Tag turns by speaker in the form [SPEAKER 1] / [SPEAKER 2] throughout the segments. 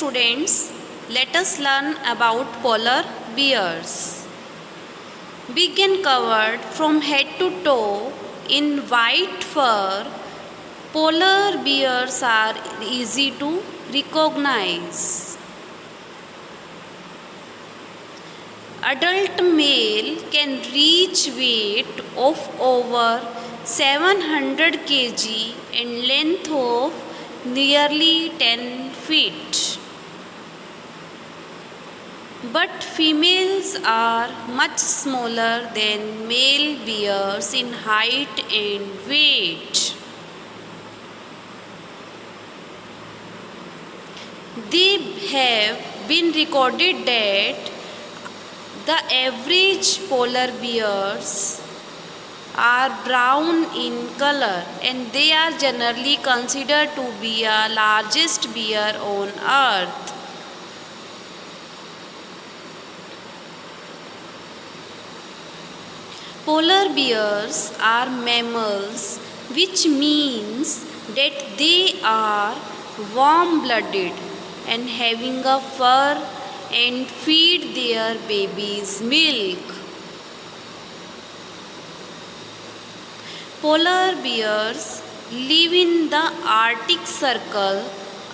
[SPEAKER 1] students, let us learn about polar bears. Big and covered from head to toe in white fur, polar bears are easy to recognize. Adult male can reach weight of over 700 kg and length of nearly 10 feet. But females are much smaller than male bears in height and weight. They have been recorded that the average polar bears are brown in color and they are generally considered to be the largest bear on earth. Polar bears are mammals, which means that they are warm-blooded and having a fur and feed their babies milk. Polar bears live in the Arctic Circle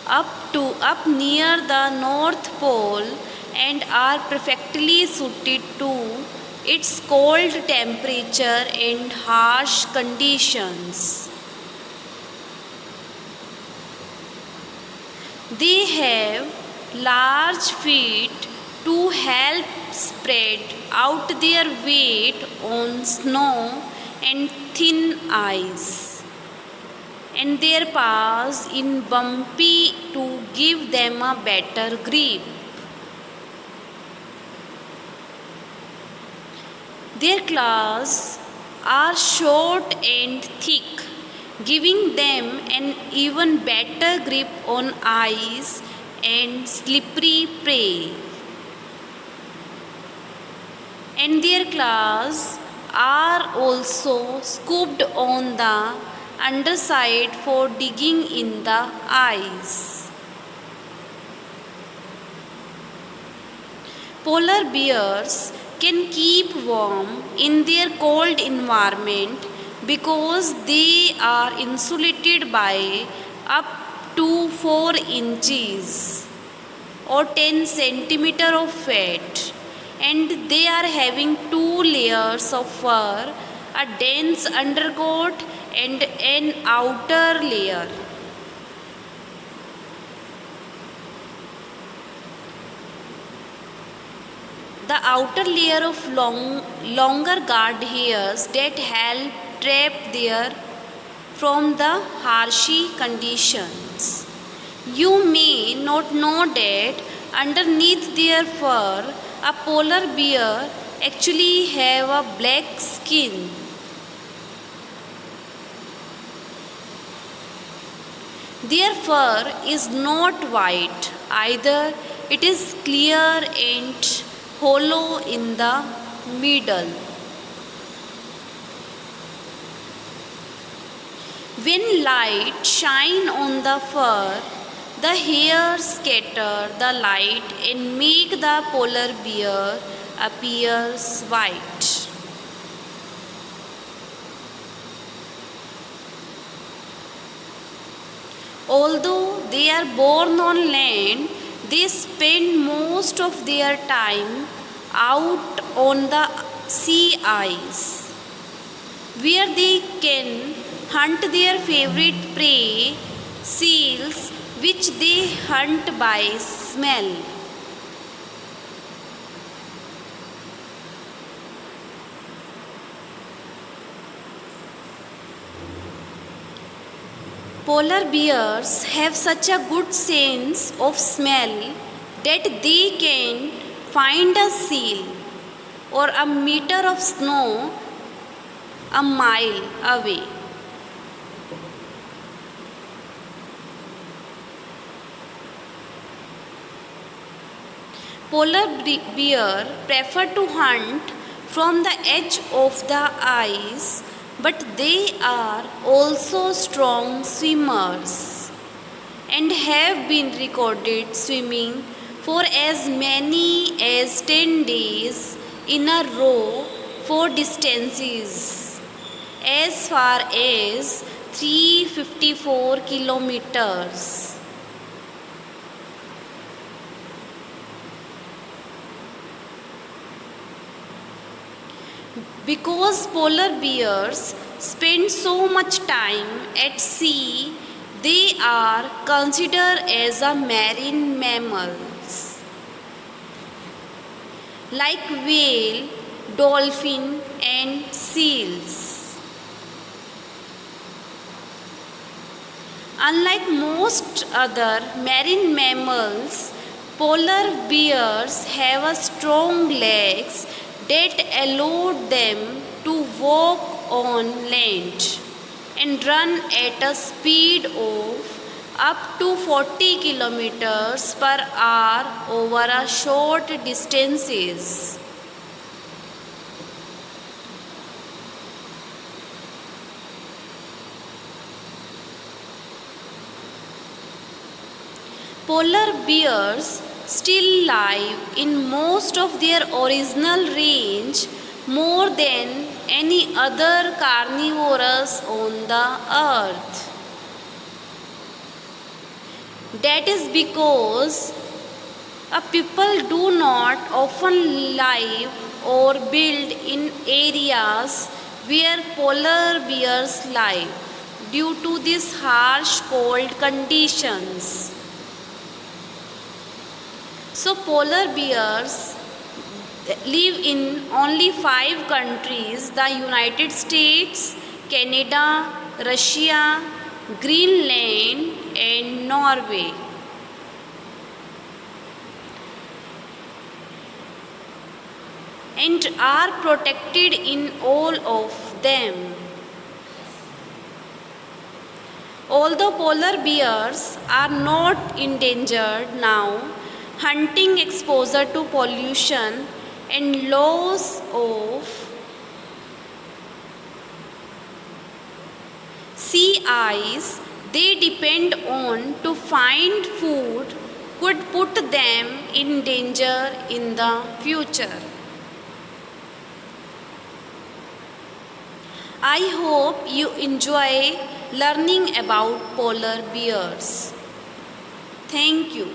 [SPEAKER 1] up near the North Pole and are perfectly suited to its cold temperature and harsh conditions. They have large feet to help spread out their weight on snow and thin ice, and their paws in bumpy to give them a better grip. Their claws are short and thick, giving them an even better grip on ice and slippery prey. And their claws are also scooped on the underside for digging in the ice. Polar bears can keep warm in their cold environment because they are insulated by up to 4 inches or 10 centimeter of fat, and they are having 2 layers of fur, a dense undercoat and an outer layer. The outer layer of longer guard hairs that help trap their from the harshy conditions. You may not know that underneath their fur, a polar bear actually have a black skin. Their fur is not white either. It is clear and hollow in the middle. When light shines on the fur, the hairs scatter the light and make the polar bear appear white. Although they are born on land, they spend most of their time out on the sea ice, where they can hunt their favorite prey, seals, which they hunt by smell. Polar bears have such a good sense of smell that they can find a seal or a meter of snow a mile away. Polar bear prefer to hunt from the edge of the ice, but they are also strong swimmers. and have been recorded swimming for as many as 10 days in a row for distances as far as 354 kilometers. Because polar bears spend so much time at sea, they are considered as a marine mammals like whale, dolphin and seals. Unlike most other marine mammals, polar bears have a strong legs that allow them to walk on land and run at a speed of up to 40 kilometers per hour over a short distances. Polar bears still live in most of their original range more than any other carnivores on the earth. That is because people do not often live or build in areas where polar bears live due to these harsh cold conditions. So polar bears live in only 5 countries: the United States, Canada, Russia, Greenland and Norway. And are protected in all of them. Although polar bears are not endangered now, hunting, exposure to pollution and loss of sea ice they depend on to find food could put them in danger in the future. I hope you enjoy learning about polar bears. Thank you.